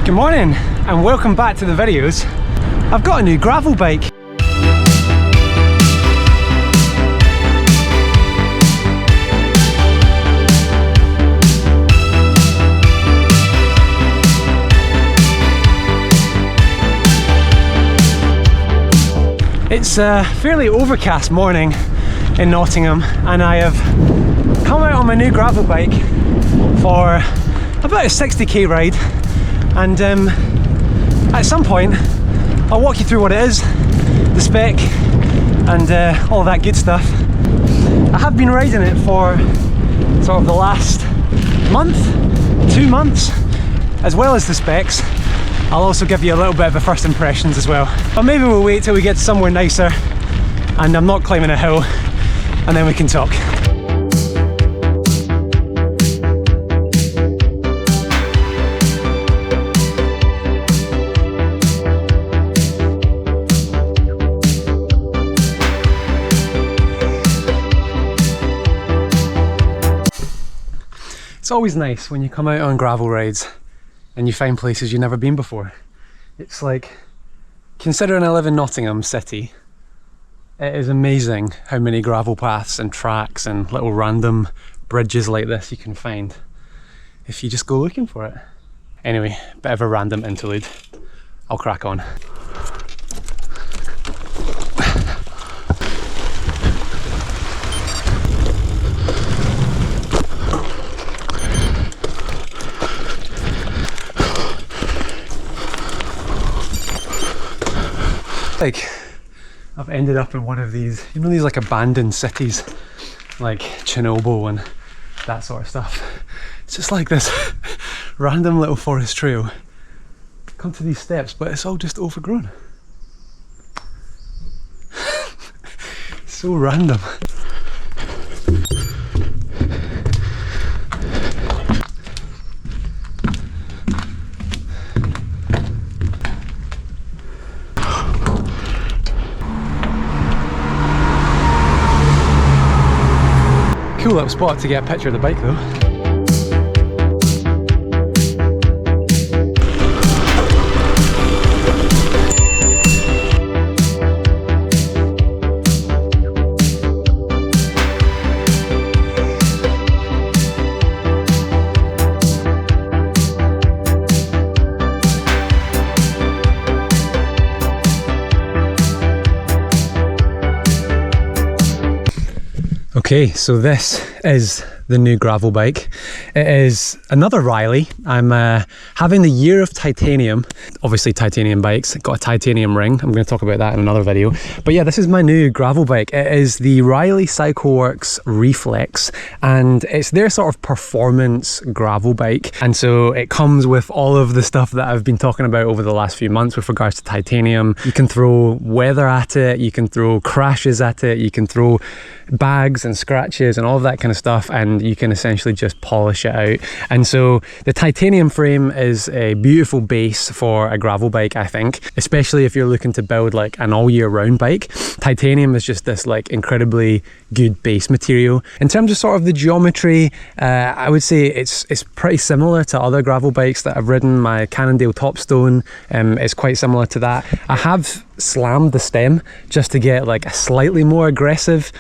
Good morning and welcome back to the videos. I've got a new gravel bike. It's a fairly overcast morning in Nottingham and I have come out on my new gravel bike for about a 60k ride, and at some point I'll walk you through what it is, the spec and all that good stuff. I have been riding it for sort of the last month, 2 months, as well as the specs. I'll also give you a little bit of a first impressions as well. But maybe we'll wait till we get somewhere nicer and I'm not climbing a hill, and then we can talk. It's always nice when you come out on gravel rides and you find places you've never been before. It's like, considering I live in Nottingham city, it is amazing how many gravel paths and tracks and little random bridges like this you can find if you just go looking for it. Anyway, bit of a random interlude. I'll crack on. Like, I've ended up in one of these, you know, these like abandoned cities like Canondale and that sort of stuff. It's just like this random little forest trail. Come to these steps, but it's all just overgrown. So random. Cool little spot to get a picture of the bike though. Okay, so this is the new gravel bike. It is another Reilly. I'm having the year of titanium. Obviously titanium bikes, got a titanium ring. I'm going to talk about that in another video. But yeah, this is my new gravel bike. It is the Reilly Cycleworks Reflex, and it's their sort of performance gravel bike. And so it comes with all of the stuff that I've been talking about over the last few months with regards to titanium. You can throw weather at it, you can throw crashes at it, you can throw bags and scratches and all of that kind of stuff, and you can essentially just polish it out. And so the titanium frame is a beautiful base for a gravel bike, I think, especially if you're looking to build like an all year round bike. Titanium is just this like incredibly good base material. In terms of sort of the geometry, I would say it's pretty similar to other gravel bikes that I've ridden. My Canondale Topstone is quite similar to that. I have slammed the stem just to get like a slightly more aggressive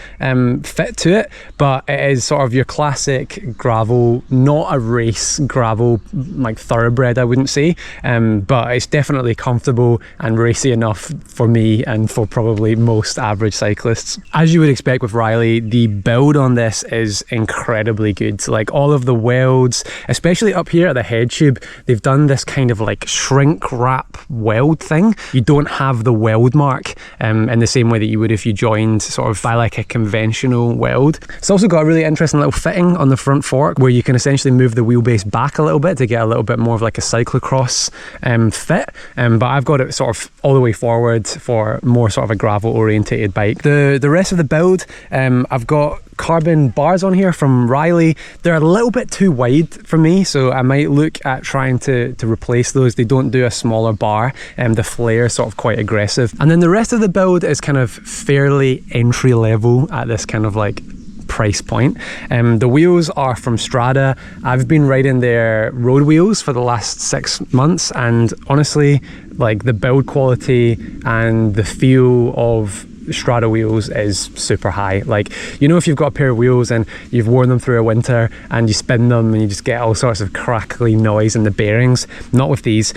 fit to it, but it is sort of your classic gravel, not a race gravel like thoroughbred, I wouldn't say, but it's definitely comfortable and racy enough for me and for probably most average cyclists. As you would expect with Reilly, the build on this is incredibly good. Like all of the welds, especially up here at the head tube, they've done this kind of like shrink wrap weld thing. You don't have the weld mark in the same way that you would if you joined sort of by like a conventional weld. It's also got a really interesting little fitting on the front fork where you can essentially move the wheelbase back a little bit to get a little bit more of like a cyclocross fit, but I've got it sort of all the way forward for more sort of a gravel orientated bike. The rest of the build, I've got carbon bars on here from Reilly. They're a little bit too wide for me, so I might look at trying to replace those. They don't do a smaller bar, and the flare is sort of quite aggressive. And then the rest of the build is kind of fairly entry level at this kind of like price point. The wheels are from Strada. I've been riding their road wheels for the last 6 months, and honestly, like, the build quality and the feel of Strada wheels is super high. Like, you know, if you've got a pair of wheels and you've worn them through a winter and you spin them and you just get all sorts of crackly noise in the bearings, not with these.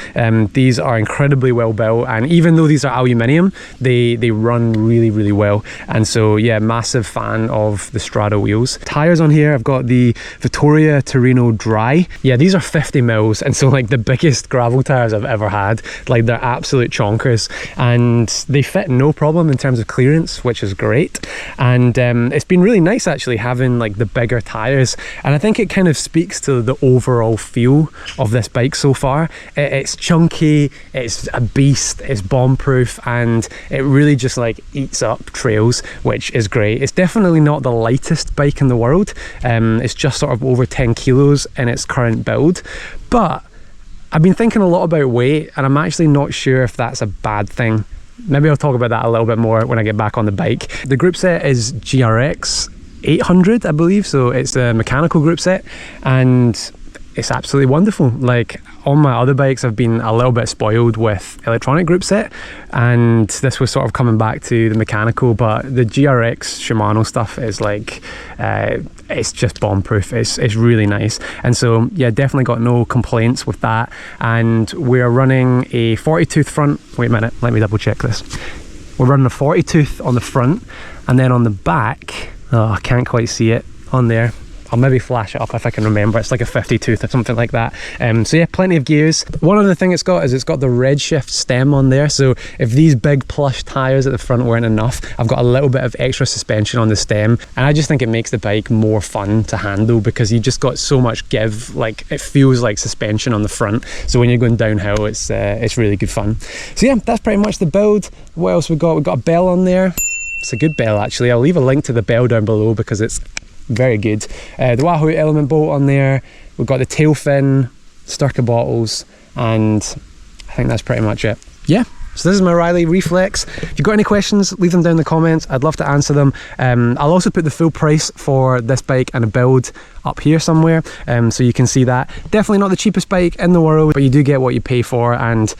These are incredibly well built, and even though these are aluminium, they run really well. And so yeah, massive fan of the Strada wheels. Tires on here, I've got the Vittoria Torino Dry. Yeah, these are 50 mils, and so like the biggest gravel tires I've ever had. Like, they're absolute chonkers, and they fit no problem in terms of clearance, which is great. And it's been really nice actually having like the bigger tires, and I think it kind of speaks to the overall feel of this bike so far. It's chunky, it's a beast, it's bomb proof, and it really just like eats up trails, which is great. It's definitely not the lightest bike in the world. It's just sort of over 10 kilos in its current build, but I've been thinking a lot about weight, and I'm actually not sure if that's a bad thing. Maybe I'll talk about that a little bit more when I get back on the bike. The group set is GRX 800, I believe, so it's a mechanical group set, and it's absolutely wonderful. Like, on my other bikes, I've been a little bit spoiled with electronic group set, and this was sort of coming back to the mechanical, but the GRX Shimano stuff is like, it's just bomb proof. It's really nice. And so yeah, definitely got no complaints with that. And we're running a 40 tooth front. Wait a minute, let me double check this. We're running a 40 tooth on the front, and then on the back, oh, I can't quite see it on there. I'll maybe flash it up if I can remember. It's like a 50 tooth or something like that. So yeah, plenty of gears. One other thing it's got is it's got the Redshift stem on there. So if these big plush tires at the front weren't enough, I've got a little bit of extra suspension on the stem, and I just think it makes the bike more fun to handle because you just got so much give. Like, it feels like suspension on the front. So when you're going downhill, it's really good fun. So yeah, that's pretty much the build. What else we got? We've got a bell on there. It's a good bell actually. I'll leave a link to the bell down below because it's very good. The Wahoo element bolt on there. We've got the tail fin, Sturka bottles, and I think that's pretty much it. Yeah, so this is my Reilly Reflex. If you've got any questions, leave them down in the comments. I'd love to answer them. I'll also put the full price for this bike and a build up here somewhere, so you can see that. Definitely not the cheapest bike in the world, but you do get what you pay for, and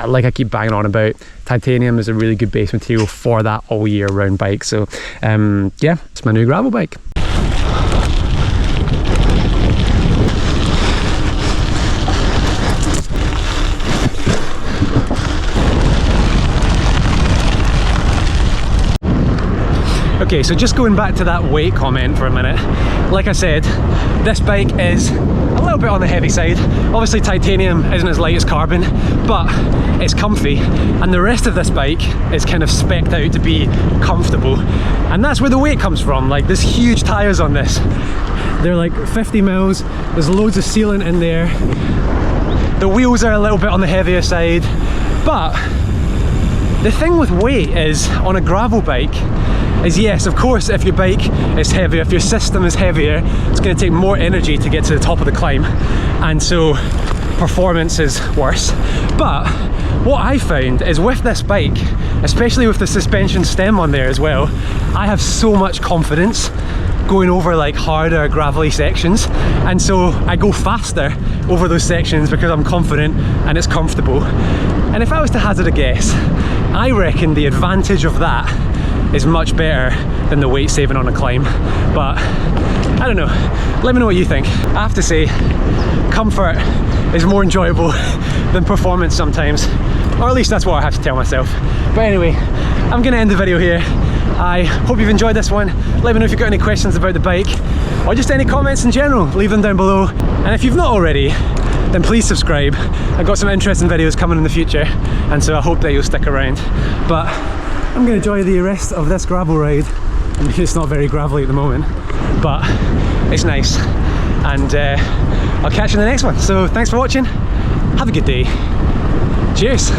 like I keep banging on about, titanium is a really good base material for that all year round bike. So yeah, it's my new gravel bike. Okay, so just going back to that weight comment for a minute, like I said, this bike is a little bit on the heavy side. Obviously titanium isn't as light as carbon, but it's comfy, and the rest of this bike is kind of spec'd out to be comfortable, and that's where the weight comes from. Like, there's huge tyres on this. They're like 50 mils, there's loads of sealant in there. The wheels are a little bit on the heavier side, but the thing with weight is, on a gravel bike, is yes, of course, if your bike is heavier, if your system is heavier, it's going to take more energy to get to the top of the climb, and so performance is worse. But what I found is with this bike, especially with the suspension stem on there as well, I have so much confidence going over like harder gravelly sections, and so I go faster over those sections because I'm confident and it's comfortable. And if I was to hazard a guess, I reckon the advantage of that is much better than the weight saving on a climb. But I don't know, let me know what you think. I have to say, comfort is more enjoyable than performance sometimes, or at least that's what I have to tell myself. But anyway, I'm gonna end the video here. I hope you've enjoyed this one. Let me know if you've got any questions about the bike, or just any comments in general, leave them down below. And if you've not already, then please subscribe. I've got some interesting videos coming in the future, and so I hope that you'll stick around. But I'm going to enjoy the rest of this gravel ride. It's not very gravelly at the moment, but it's nice. And I'll catch you in the next one. So thanks for watching. Have a good day. Cheers.